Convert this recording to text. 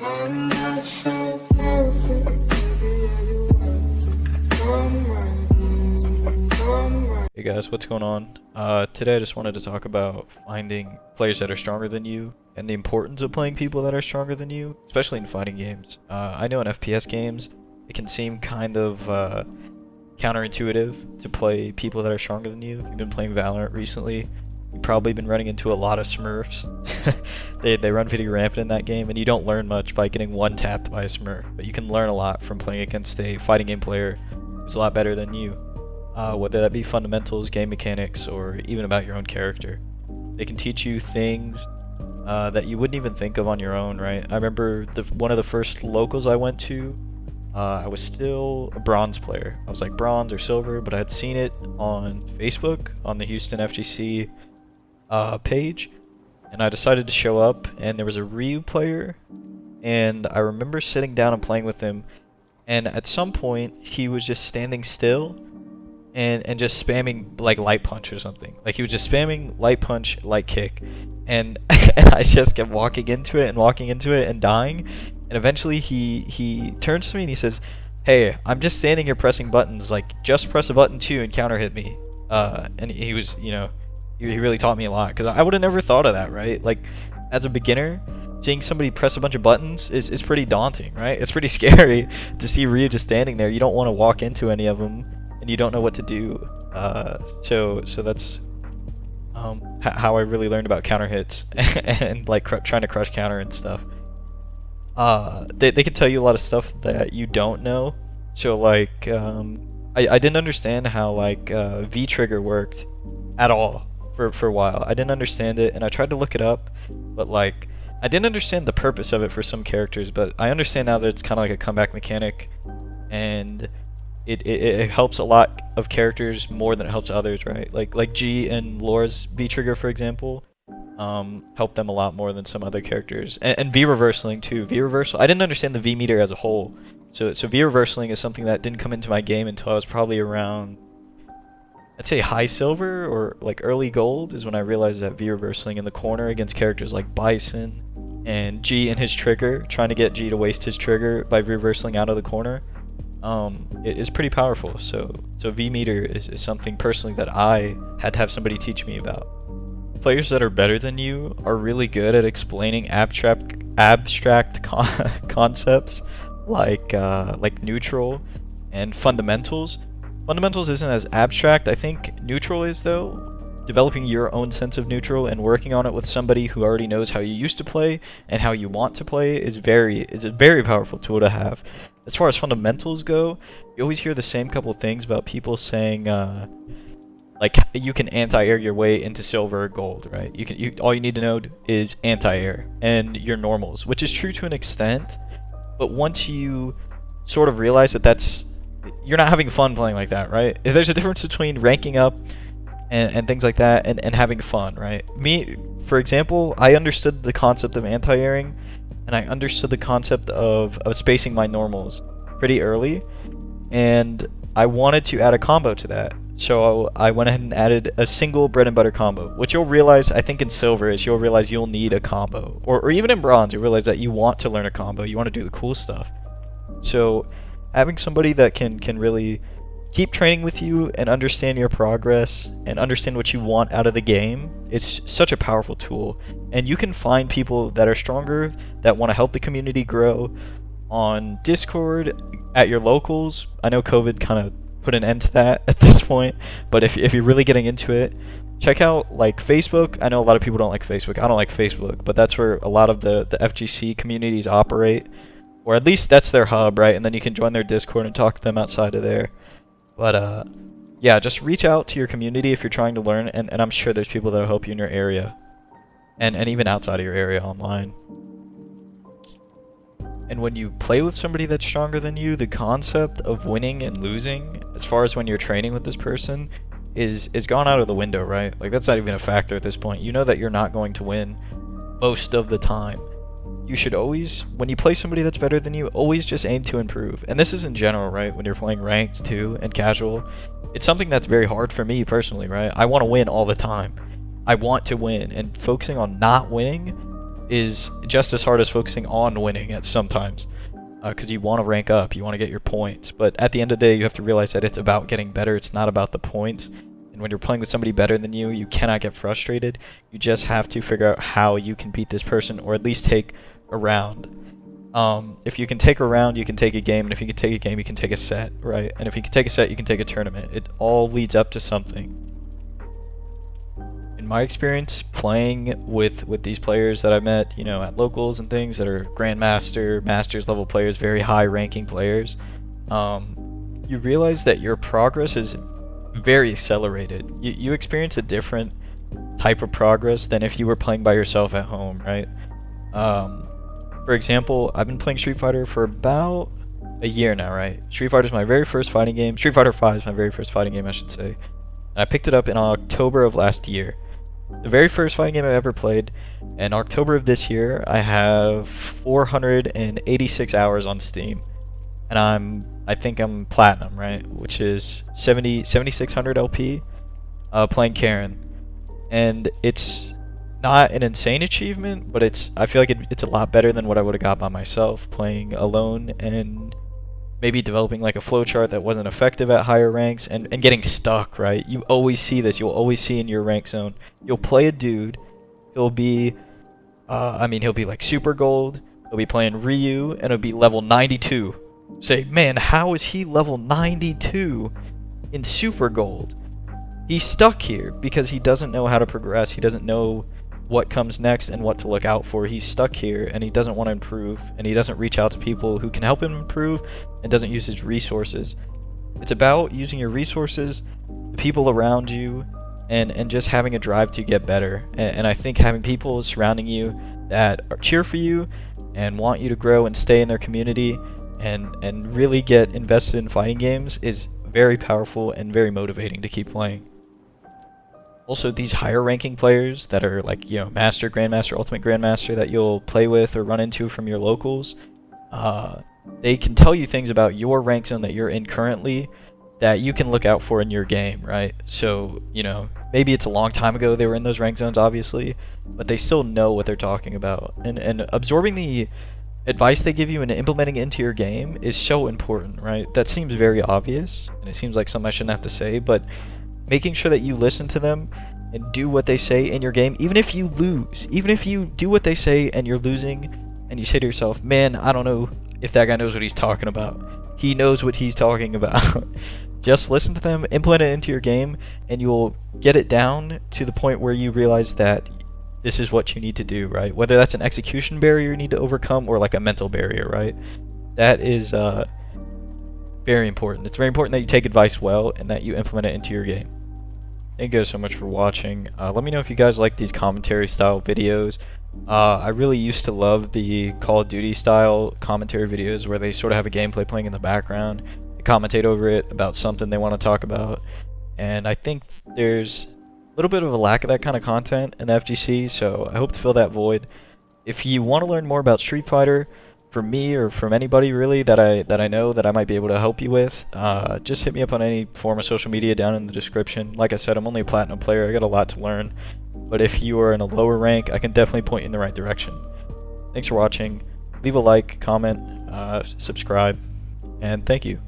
I'm not so perfect, baby, are you right? Come right, come right. Hey guys, what's going on? Today I just wanted to talk about finding players that are stronger than you and the importance of playing people that are stronger than you, especially in fighting games. I know in FPS games it can seem kind of counterintuitive to play people that are stronger than you. If you've been playing Valorant recently, you've probably been running into a lot of Smurfs. They run pretty rampant in that game, and you don't learn much by getting one tapped by a Smurf, but you can learn a lot from playing against a fighting game player who's a lot better than you. Whether that be fundamentals, game mechanics, or even about your own character. They can teach you things that you wouldn't even think of on your own, right? I remember one of the first locals I went to, I was still a bronze player. I was like bronze or silver, but I had seen it on Facebook, on the Houston FGC page, and I decided to show up, and there was a Ryu player, and I remember sitting down and playing with him, and at some point, he was just standing still, and just spamming like light punch or something. Like he was just spamming light punch, light kick, and and I just kept walking into it and dying, and eventually he turns to me and he says, "Hey, I'm just standing here pressing buttons. Like just press a button too and counter hit me." And he was, he really taught me a lot because I would have never thought of that, right? Like as a beginner, seeing somebody press a bunch of buttons is pretty daunting, right? It's pretty scary to see Ryu just standing there. You don't want to walk into any of them, and you don't know what to do. So that's how I really learned about counter hits and like trying to crush counter and stuff. They can tell you a lot of stuff that you don't know. So like I didn't understand how like V trigger worked at all for a while. I didn't understand it, and I tried to look it up, but like I didn't understand the purpose of it for some characters. But I understand now that it's kind of like a comeback mechanic, and it helps a lot of characters more than it helps others, right? Like G and Laura's V trigger, for example, help them a lot more than some other characters. And V reversaling too. V reversal. I didn't understand the V meter as a whole. So V reversaling is something that didn't come into my game until I was probably around, I'd say high silver or like early gold is when I realized that V reversaling in the corner against characters like Bison and G and his trigger, trying to get G to waste his trigger by reversing out of the corner, it is pretty powerful. So V meter is something personally that I had to have somebody teach me about. Players that are better than you are really good at explaining abstract concepts like neutral and fundamentals. Fundamentals isn't as abstract. I think neutral is, though. Developing your own sense of neutral and working on it with somebody who already knows how you used to play and how you want to play is a very powerful tool to have. As far as fundamentals go, you always hear the same couple things about people saying like you can anti-air your way into silver or gold, right? All you need to know is anti-air and your normals, which is true to an extent, but once you sort of realize that you're not having fun playing like that, right? If there's a difference between ranking up and things like that and having fun, right? Me, for example, I understood the concept of anti-airing, and I understood the concept of spacing my normals pretty early, and I wanted to add a combo to that. So I went ahead and added a single bread and butter combo, which you'll realize, I think in silver, is you'll realize you'll need a combo. Or even in bronze, you'll realize that you want to learn a combo, you want to do the cool stuff. So having somebody that can really keep training with you and understand your progress and understand what you want out of the game is such a powerful tool. And you can find people that are stronger, that want to help the community grow on Discord, at your locals. I know COVID kind of put an end to that at this point, but if you're really getting into it, check out like Facebook. I know a lot of people don't like Facebook. I don't like Facebook, but that's where a lot of the FGC communities operate, or at least that's their hub, right? And then you can join their Discord and talk to them outside of there. But yeah, just reach out to your community if you're trying to learn, and I'm sure there's people that'll help you in your area, and even outside of your area online. And when you play with somebody that's stronger than you, the concept of winning and losing, as far as when you're training with this person, is gone out of the window, right? Like that's not even a factor at this point. You know that you're not going to win most of the time. You should always, when you play somebody that's better than you, always just aim to improve. And this is in general, right? When you're playing ranked too and casual, it's something that's very hard for me personally, right? I want to win all the time. I want to win, and focusing on not winning is just as hard as focusing on winning at sometimes. Because you want to rank up, you want to get your points. But at the end of the day, you have to realize that it's about getting better, it's not about the points. And when you're playing with somebody better than you cannot get frustrated. You just have to figure out how you can beat this person, or at least take a round. If you can take a round, you can take a game, and if you can take a game, you can take a set, right? And if you can take a set, you can take a tournament. It all leads up to something. In my experience, playing with these players that I met, you know, at locals and things that are Grandmaster, Masters level players, very high ranking players, you realize that your progress is very accelerated. You experience a different type of progress than if you were playing by yourself at home, right? For example, I've been playing Street Fighter for about a year now, right? Street Fighter is my very first fighting game. Street Fighter 5 is my very first fighting game, I should say. And I picked it up in October of last year. The very first fighting game I ever played. In October of this year, I have 486 hours on Steam. And I think I'm platinum, right? Which is 7600 LP, playing Karen. And it's not an insane achievement, but I feel like it's a lot better than what I would have got by myself playing alone, and maybe developing like a flowchart that wasn't effective at higher ranks, and getting stuck, right? You always see this. You'll always see in your rank zone. You'll play a dude. He'll be, he'll be like super gold. He'll be playing Ryu, and it'll be level 92. Say, man, how is he level 92 in super gold? He's stuck here because he doesn't know how to progress. He doesn't know what comes next and what to look out for. He's stuck here and he doesn't want to improve, and he doesn't reach out to people who can help him improve, and doesn't use his resources. It's about using your resources, the people around you, and just having a drive to get better. And I think having people surrounding you that cheer for you and want you to grow and stay in their community and really get invested in fighting games is very powerful and very motivating to keep playing. Also, these higher ranking players that are like, you know, Master, Grandmaster, Ultimate Grandmaster that you'll play with or run into from your locals, they can tell you things about your rank zone that you're in currently that you can look out for in your game, right? So, you know, maybe it's a long time ago they were in those rank zones, obviously, but they still know what they're talking about. And absorbing the advice they give you and implementing it into your game is so important, right? That seems very obvious, and it seems like something I shouldn't have to say, but making sure that you listen to them and do what they say in your game, even if you lose, even if you do what they say and you're losing, and you say to yourself, man, I don't know if that guy knows what he's talking about. He knows what he's talking about. Just listen to them, implement it into your game, and you'll get it down to the point where you realize that this is what you need to do, right? Whether that's an execution barrier you need to overcome or like a mental barrier, right? That is very important. It's very important that you take advice well and that you implement it into your game. Thank you guys so much for watching. Let me know if you guys like these commentary style videos. I really used to love the Call of Duty style commentary videos where they sort of have a gameplay playing in the background. They commentate over it about something they want to talk about. And I think there's a little bit of a lack of that kind of content in the FGC, so I hope to fill that void. If you want to learn more about Street Fighter, from me or from anybody really that I know that I might be able to help you with, just hit me up on any form of social media down in the description. Like I said, I'm only a platinum player. I got a lot to learn, but if you are in a lower rank, I can definitely point you in the right direction. Thanks for watching. Leave a like, comment, subscribe, and thank you.